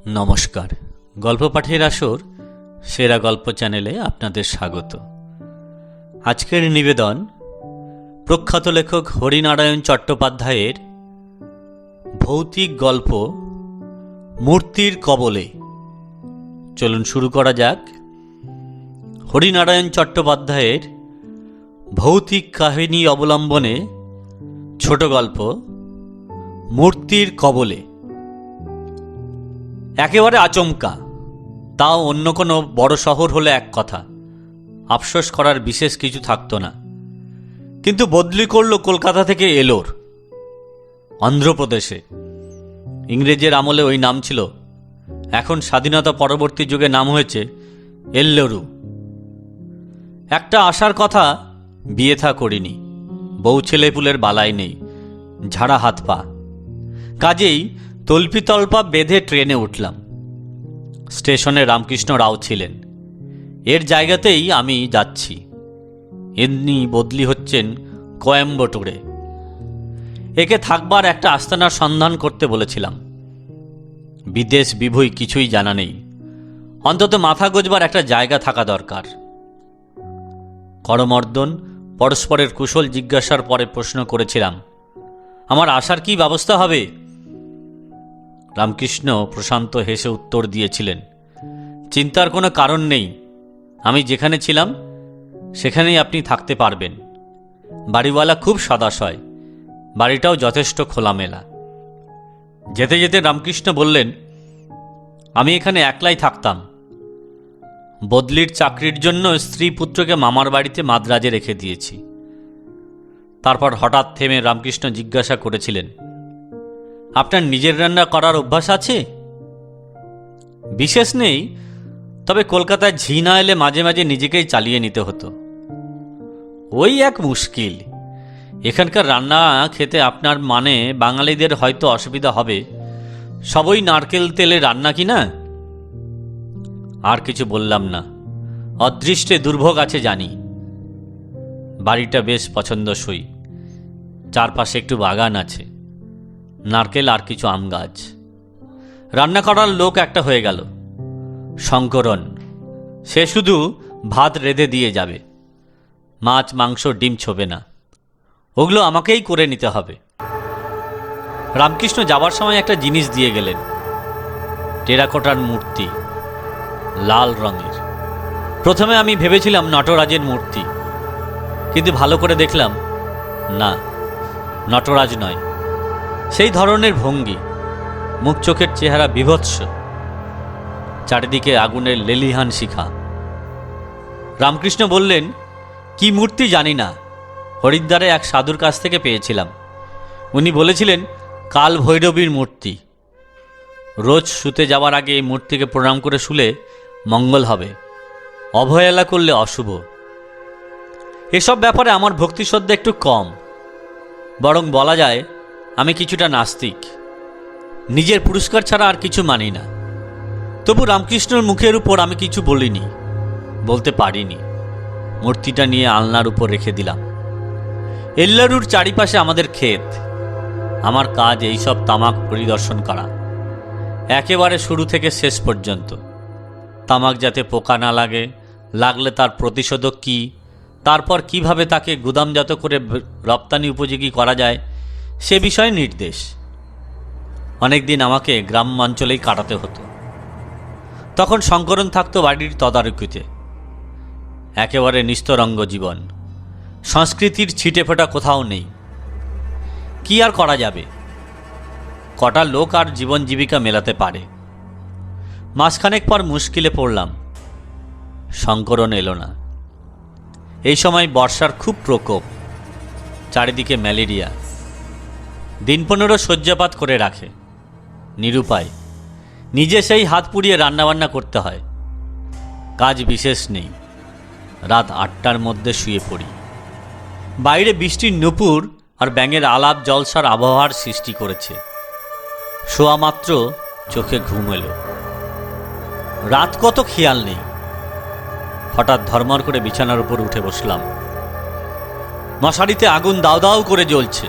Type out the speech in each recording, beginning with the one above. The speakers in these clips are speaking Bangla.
নমস্কার, গল্প পাঠের আসর সেরা গল্প চ্যানেলে আপনাদের স্বাগত। আজকের নিবেদন প্রখ্যাত লেখক হরিনারায়ণ চট্টোপাধ্যায়ের ভৌতিক গল্প মূর্তির কবলে। চলুন শুরু করা যাক। হরিনারায়ণ চট্টোপাধ্যায়ের ভৌতিক কাহিনী অবলম্বনে ছোট গল্প মূর্তির কবলে। একেবারে আচমকা, তাও অন্য কোনো বড় শহর হলে এক কথা, আফসোস করার বিশেষ কিছু থাকতো না। কিন্তু বদলি করলো কলকাতা থেকে এলোর, অন্ধ্রপ্রদেশে। ইংরেজের আমলে ওই নাম ছিল, এখন স্বাধীনতা পরবর্তী যুগে নাম হয়েছে এল্লোরু। একটা আসার কথা, বিয়ে থা করিনি, বউ ছেলেপুলের বালাই নেই, ঝাড়া হাত পা, কাজেই তল্পি তল্পা বেঁধে ট্রেনে উঠলাম। স্টেশনে রামকৃষ্ণ রাও ছিলেন, এর জায়গাতেই আমি যাচ্ছি। এমনি বদলি হচ্ছেন কোয়েম্বাটুরে। একে থাকবার একটা আস্তানার সন্ধান করতে বলেছিলাম। বিদেশ বিভুই কিছুই জানা নেই, অন্তত মাথা গোজবার একটা জায়গা থাকা দরকার। করমর্দন পরস্পরের কুশল জিজ্ঞাসার পরে প্রশ্ন করেছিলাম, আমার আসার কি ব্যবস্থা হবে? রামকৃষ্ণ প্রশান্ত হেসে উত্তর দিয়েছিলেন, চিন্তার কোনো কারণ নেই, আমি যেখানে ছিলাম সেখানেই আপনি থাকতে পারবেন। বাড়িওয়ালা খুব সদাশয়, বাড়িটাও যথেষ্ট খোলামেলা। যেতে যেতে রামকৃষ্ণ বললেন, আমি এখানে একলাই থাকতাম। বদলির চাকরির জন্য স্ত্রী পুত্রকে মামার বাড়িতে মাদ্রাজে রেখে দিয়েছি। তারপর হঠাৎ থেমে রামকৃষ্ণ জিজ্ঞাসা করেছিলেন, আপনার নিজের রান্না করার অভ্যাস আছে? বিশেষ নেই, তবে কলকাতায় ঝি না এলে মাঝে মাঝে নিজেকেই চালিয়ে নিতে হতো। ওই এক মুশকিল। এখানকার রান্না খেতে আপনার মানে বাঙালিদের হয়তো অসুবিধা হবে, সবই নারকেল তেলে রান্না কি না। আর কিছু বললাম না, অদৃষ্টে দুর্ভোগ আছে জানি। বাড়িটা বেশ পছন্দসই, চারপাশে একটু বাগান আছে, নারকেল আর কিছু আম গাছ। রান্না করার লোক একটা হয়ে গেল, শঙ্করন। সে শুধু ভাত রেঁধে দিয়ে যাবে, মাছ মাংস ডিম ছোবে না, ওগুলো আমাকেই করে নিতে হবে। রামকৃষ্ণ যাবার সময় একটা জিনিস দিয়ে গেলেন, টেরাকোটার মূর্তি, লাল রঙের। প্রথমে আমি ভেবেছিলাম নটরাজের মূর্তি, কিন্তু ভালো করে দেখলাম না, নটরাজ নয়। সেই ধরনের ভঙ্গি, মুখ চোখের চেহারা বিভৎস, চারিদিকে আগুনের লেলিহান শিখা। রামকৃষ্ণ বললেন, কি মূর্তি জানি না, হরিদ্বারে এক সাধুর কাছ থেকে পেয়েছিলাম। উনি বলেছিলেন কাল ভৈরবীর মূর্তি। রোজ শুতে যাওয়ার আগে এই মূর্তিকে প্রণাম করে শুলে মঙ্গল হবে, অবহেলা করলে অশুভ। এসব ব্যাপারে আমার ভক্তিশ্রদ্ধা একটু কম, বরং বলা যায় আমি কিছুটা নাস্তিক। নিজের পুরস্কার ছাড়া আর কিছু মানি না। তবু রামকৃষ্ণর মুখের উপর আমি কিছু বলিনি, বলতে পারিনি। মূর্তিটা নিয়ে আলনার উপর রেখে দিলাম। এল্লারুর চারিপাশে আমাদের ক্ষেত, আমার কাজ এইসব তামাক পরিদর্শন করা, একেবারে শুরু থেকে শেষ পর্যন্ত। তামাক যাতে পোকা না লাগে, লাগলে তার প্রতিষেধক কী, তারপর কিভাবে তাকে গুদামজাত করে রপ্তানি উপযোগী করা যায় সে বিষয়ে নির্দেশ। অনেকদিন আমাকে গ্রাম অঞ্চলেই কাটাতে হতো। তখন শঙ্করন থাকতো বাড়ির তদারকিতে। একেবারে নিস্তরঙ্গ জীবন, সংস্কৃতির ছিটে ফোটা কোথাও নেই। কি আর করা যাবে, কটা লোক আর জীবন জীবিকা মেলাতে পারে। মাসখানেক পর মুশকিলে পড়লাম, শঙ্করন এলো না। এই সময় বর্ষার খুব প্রকোপ, চারিদিকে ম্যালেরিয়া। দিন 15 শয্যাপাত করে রাখে, নিরুপায়। নিজে সেই হাত পুড়িয়ে রান্নাবান্না করতে হয়। কাজ বিশেষ নেই, রাত 8টার মধ্যে শুয়ে পড়ি। বাইরে বৃষ্টির নুপুর আর ব্যাঙের আলাপ জলসার আবহাওয়ার সৃষ্টি করেছে। শোয়া মাত্র চোখে ঘুম এলো। রাত কত খেয়াল নেই। হঠাৎ ধর্মর করে বিছানার উপর উঠে বসলাম। মশারিতে আগুন দাউ দাউ করে জ্বলছে।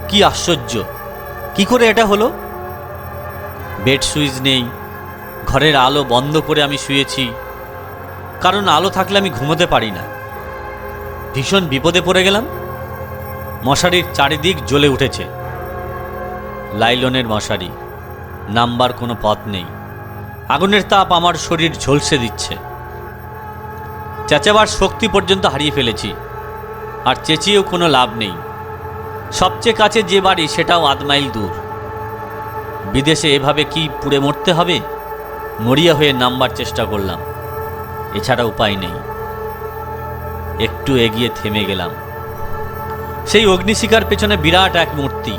কি আশ্চর্য, কি করে এটা হলো? বেড সুইচ নেই, ঘরের আলো বন্ধ করে আমি শুয়েছি, কারণ আলো থাকলে আমি ঘুমোতে পারি না। ভীষণ বিপদে পড়ে গেলাম। মশারির চারিদিক জ্বলে উঠেছে। লাইলনের মশারি, নামবার কোনো পথ নেই। আগুনের তাপ আমার শরীর ঝলসে দিচ্ছে। চেঁচাবার শক্তি পর্যন্ত হারিয়ে ফেলেছি, আর চেঁচিয়েও কোনো লাভ নেই। সবচেয়ে কাছে যে বাড়ি সেটাও 8 মাইল দূর। বিদেশে এভাবে কি পুড়ে মরতে হবে? মরিয়া হয়ে নামবার চেষ্টা করলাম, এছাড়া উপায় নেই। একটু এগিয়ে থেমে গেলাম। সেই অগ্নিশিখার পেছনে বিরাট এক মূর্তি,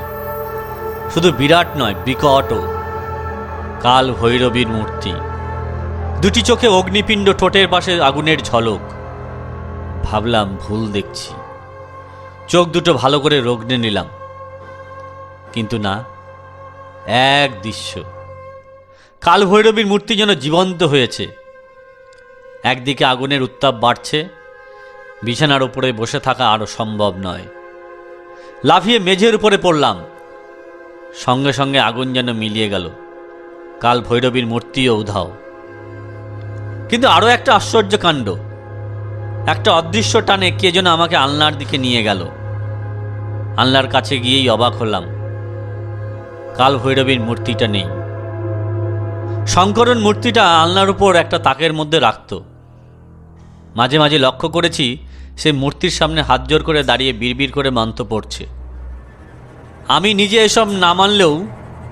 শুধু বিরাট নয়, বিকটও। কাল ভৈরবীর মূর্তি। দুটি চোখে অগ্নিপিণ্ড, ঠোঁটের পাশে আগুনের ঝলক। ভাবলাম ভুল দেখছি। চোখ দুটো ভালো করে রোগড়ে নিলাম, কিন্তু না, এক দৃশ্য। কাল ভৈরবীর মূর্তি যেন জীবন্ত হয়েছে। একদিকে আগুনের উত্তাপ বাড়ছে, বিছানার উপরে বসে থাকা আরো সম্ভব নয়। লাফিয়ে মেঝের উপরে পড়লাম। সঙ্গে সঙ্গে আগুন যেন মিলিয়ে গেল। কাল ভৈরবীর মূর্তিও উধাও। কিন্তু আরো একটা আশ্চর্য কাণ্ড। একটা অদৃশ্য টানে কে যেন আমাকে আলনার দিকে নিয়ে গেল। আলনার কাছে গিয়েই অবাক হলাম, কাল ভৈরবীর মূর্তিটা নেই। শঙ্করন মূর্তিটা আলনার উপর একটা তাকের মধ্যে রাখত। মাঝে মাঝে লক্ষ্য করেছি সে মূর্তির সামনে হাত জোর করে দাঁড়িয়ে বিড়বিড় করে মন্ত্র পড়ছে। আমি নিজে এসব না মানলেও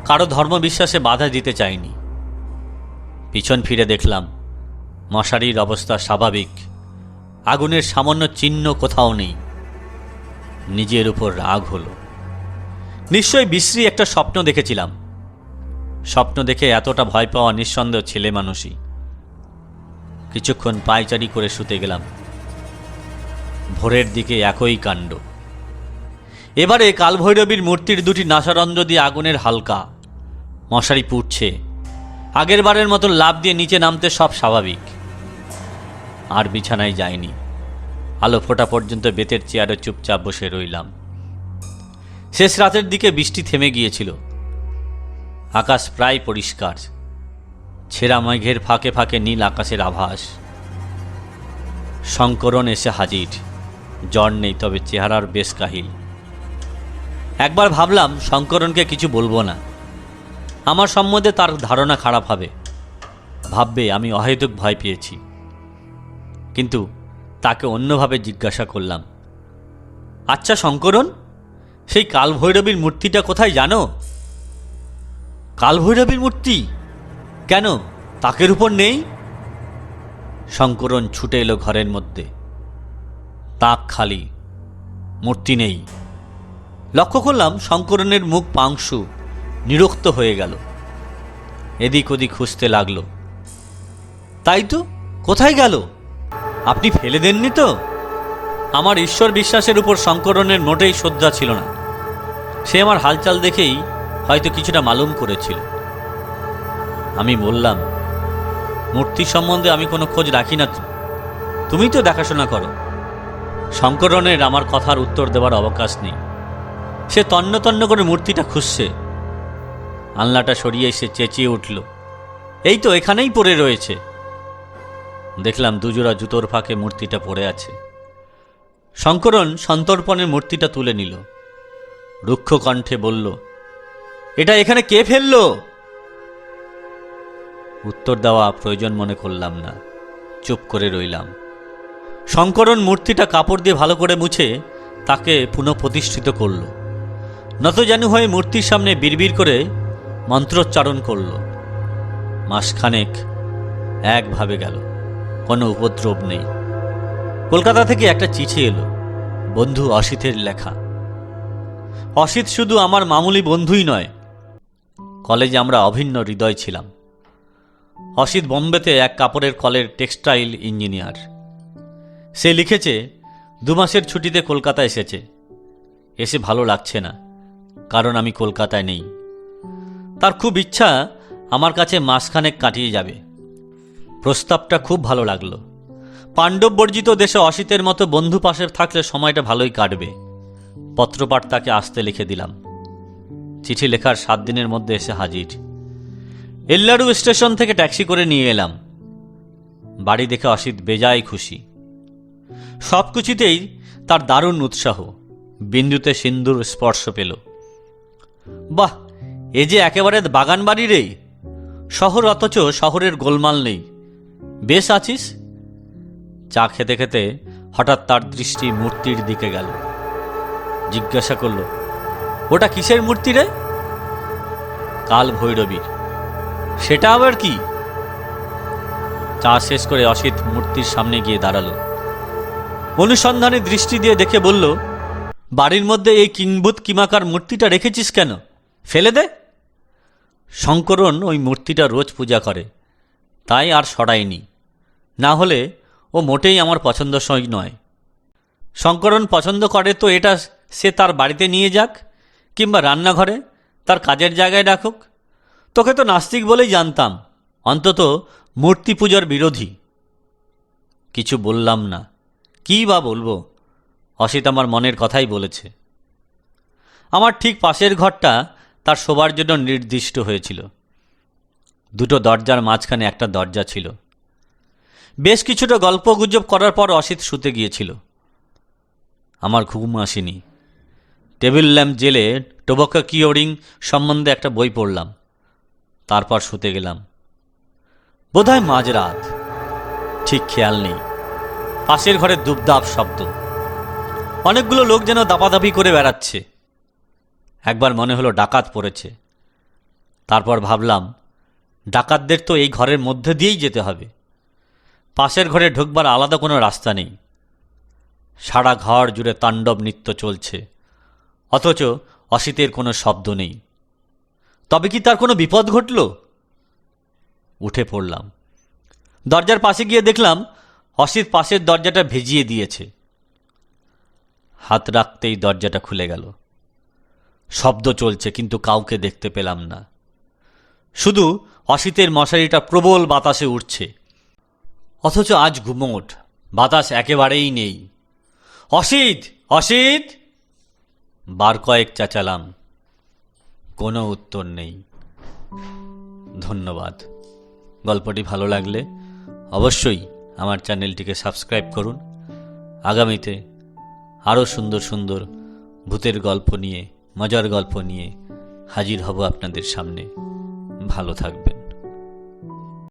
কারো ধর্মবিশ্বাসে বাধা দিতে চাইনি। পিছন ফিরে দেখলাম মশারির অবস্থা স্বাভাবিক। আগুনের সামান্য চিহ্ন কোথাও নেই। নিজের উপর রাগ হলো। নিশ্চয়ই বিশ্রী একটা স্বপ্ন দেখেছিলাম। স্বপ্ন দেখে এতটা ভয় পাওয়া নিঃসন্দেহ ছেলে মানুষই। কিছুক্ষণ পায়চারি করে শুতে গেলাম। ভোরের দিকে একই কাণ্ড। এবারে কালভৈরবীর মূর্তির দুটি নাসারন্ধ্র দিয়ে আগুনের হালকা। মশারি পুড়ছে। আগের বারের মতো লাফ দিয়ে নিচে নামতে সব স্বাভাবিক। আর বিছানায় যায়নি। আলো ফোটা পর্যন্ত বেতের চেয়ারে চুপচাপ বসে রইলাম। শেষ রাতের দিকে বৃষ্টি থেমে গিয়েছিল। আকাশ প্রায় পরিষ্কার। ছেঁড়া মেঘের ফাঁকে ফাঁকে নীল আকাশের আভাস। শঙ্করন এসে হাজির। জ্বর নেই, তবে চেহারার বেশ কাহিল। একবার ভাবলাম শঙ্করনকে কিছু বলবো না। আমার সম্বন্ধে তার ধারণা খারাপ হবে, ভাববে আমি অহেতুক ভয় পেয়েছি। কিন্তু তাকে অন্যভাবে জিজ্ঞাসা করলাম, আচ্ছা শঙ্করন, সেই কালভৈরবীর মূর্তিটা কোথায় জানো? কালভৈরবীর মূর্তি কেন তাকের উপর নেই? শঙ্করন ছুটে এলো ঘরের মধ্যে। তাক খালি, মূর্তি নেই। লক্ষ্য করলাম শঙ্করনের মুখ পাংশু, নিরক্ত হয়ে গেল। এদিক ওদিক খুঁজতে লাগলো। তাই তো, কোথায় গেল? আপনি ফেলে দেননি তো? আমার ঈশ্বর বিশ্বাসের উপর শঙ্করনের মোটেই শ্রদ্ধা ছিল না। সে আমার হালচাল দেখেই হয়তো কিছুটা মালুম করেছিল। আমি বললাম, মূর্তি সম্বন্ধে আমি কোনো খোঁজ রাখি না, তুমি তো দেখাশোনা করো। শঙ্করনের আমার কথার উত্তর দেওয়ার অবকাশ নেই। সে তন্ন তন্ন করে মূর্তিটা খুঁজছে। আলনাটা সরিয়ে এসে চেঁচিয়ে উঠল, এই তো এখানেই পড়ে রয়েছে। দেখলাম দুজোড়া জুতোর ফাঁকে মূর্তিটা পড়ে আছে। শঙ্করন সন্তর্পণের মূর্তিটা তুলে নিল। রুক্ষ কণ্ঠে বলল, এটা এখানে কে ফেলল? উত্তর দেওয়া প্রয়োজন মনে করলাম না, চুপ করে রইলাম। শঙ্করন মূর্তিটা কাপড় দিয়ে ভালো করে মুছে তাকে পুনঃপ্রতিষ্ঠিত করল। নতজানু হয়ে মূর্তির সামনে বিড়বিড় করে মন্ত্রোচ্চারণ করল। মাসখানেক একভাবে গেল, কোনো উপদ্রব নেই। কলকাতা থেকে একটা চিঠি এলো, বন্ধু অসিতের লেখা। অসিত শুধু আমার মামুলি বন্ধুই নয়, কলেজে আমরা অভিন্ন হৃদয় ছিলাম। অসিত বোম্বেতে এক কাপড়ের কলের টেক্সটাইল ইঞ্জিনিয়ার। সে লিখেছে 2 মাসের ছুটিতে কলকাতা এসেছে। এসে ভালো লাগছে না, কারণ আমি কলকাতায় নেই। তার খুব ইচ্ছা আমার কাছে মাসখানেক কাটিয়ে যাবে। প্রস্তাবটা খুব ভালো লাগলো। পাণ্ডব বর্জিত দেশে অসিতের মতো বন্ধু পাশে থাকলে সময়টা ভালোই কাটবে। পত্রপাঠ তাকে আসতে লিখে দিলাম। চিঠি লেখার 7 দিনের মধ্যে এসে হাজির। এল্লারু স্টেশন থেকে ট্যাক্সি করে নিয়ে এলাম। বাড়ি দেখে অসিত বেজায় খুশি। সব কিছুতেই তার দারুণ উৎসাহ, বিন্দুতে সিন্দুর স্পর্শ পেল। বাহ, এ যে একেবারে বাগান বাড়ি রে, শহর অথচ শহরের গোলমাল নেই, বেশ আছিস। চা খেতে খেতে হঠাৎ তার দৃষ্টি মূর্তির দিকে গেল। জিজ্ঞাসা করল, ওটা কিসের মূর্তি রে? কাল ভৈরবীর। সেটা আবার কি? চা শেষ করে অসিত মূর্তির সামনে গিয়ে দাঁড়ালো। অনুসন্ধানী দৃষ্টি দিয়ে দেখে বলল, বাড়ির মধ্যে এই কিংভূত কিমাকার মূর্তিটা রেখেছিস কেন? ফেলে দে। শঙ্করন ওই মূর্তিটা রোজ পূজা করে, তাই আর সরায়নি, না হলে ও মোটেই আমার পছন্দসই নয়। শঙ্করন পছন্দ করে তো এটা সে তার বাড়িতে নিয়ে যাক, কিংবা রান্নাঘরে তার কাজের জায়গায় রাখুক। তোকে তো নাস্তিক বলেই জানতাম, অন্তত মূর্তি পূজার বিরোধী। কিছু বললাম না, কী বা বলবো। অসিত আমার মনের কথাই বলেছে। আমার ঠিক পাশের ঘরটা তার শোবার জন্য নির্দিষ্ট হয়েছিল। দুটো দরজার মাঝখানে একটা দরজা ছিল। বেশ কিছুটা গল্পগুজব করার পর অসিত শুতে গিয়েছিল। আমার ঘুম আসেনি। টেবিল ল্যাম্প জেলে টোবাকো কিওরিং সম্বন্ধে একটা বই পড়লাম, তারপর শুতে গেলাম। বোধহয় মাঝরাত, ঠিক খেয়াল নেই। পাশের ঘরে দুপদাপ শব্দ, অনেকগুলো লোক যেন দাপাদাপি করে বেড়াচ্ছে। একবার মনে হলো ডাকাত পড়েছে। তারপর ভাবলাম, ডাকাতদের তো এই ঘরের মধ্যে দিয়েই যেতে হবে, পাশের ঘরে ঢুকবার আলাদা কোনো রাস্তা নেই। সারা ঘর জুড়ে তাণ্ডব নৃত্য চলছে, অথচ অসিতের কোনো শব্দ নেই। তবে কি তার কোনো বিপদ ঘটল? উঠে পড়লাম। দরজার পাশে গিয়ে দেখলাম অসিত পাশের দরজাটা ভেজিয়ে দিয়েছে। হাত রাখতেই দরজাটা খুলে গেল। শব্দ চলছে, কিন্তু কাউকে দেখতে পেলাম না। শুধু অসিতের মশারিটা প্রবল বাতাসে উঠছে, অথচ আজ ঘুমোট, বাতাস একেবারেই নেই। অসিত, অসিত! বার কয়েক চেঁচালাম, কোনো উত্তর নেই। ধন্যবাদ। গল্পটি ভালো লাগলে অবশ্যই আমার চ্যানেলটিকে সাবস্ক্রাইব করুন। আগামীতে আরও সুন্দর সুন্দর ভূতের গল্প নিয়ে, মজার গল্প নিয়ে হাজির হব আপনাদের সামনে। ভালো থাকবেন।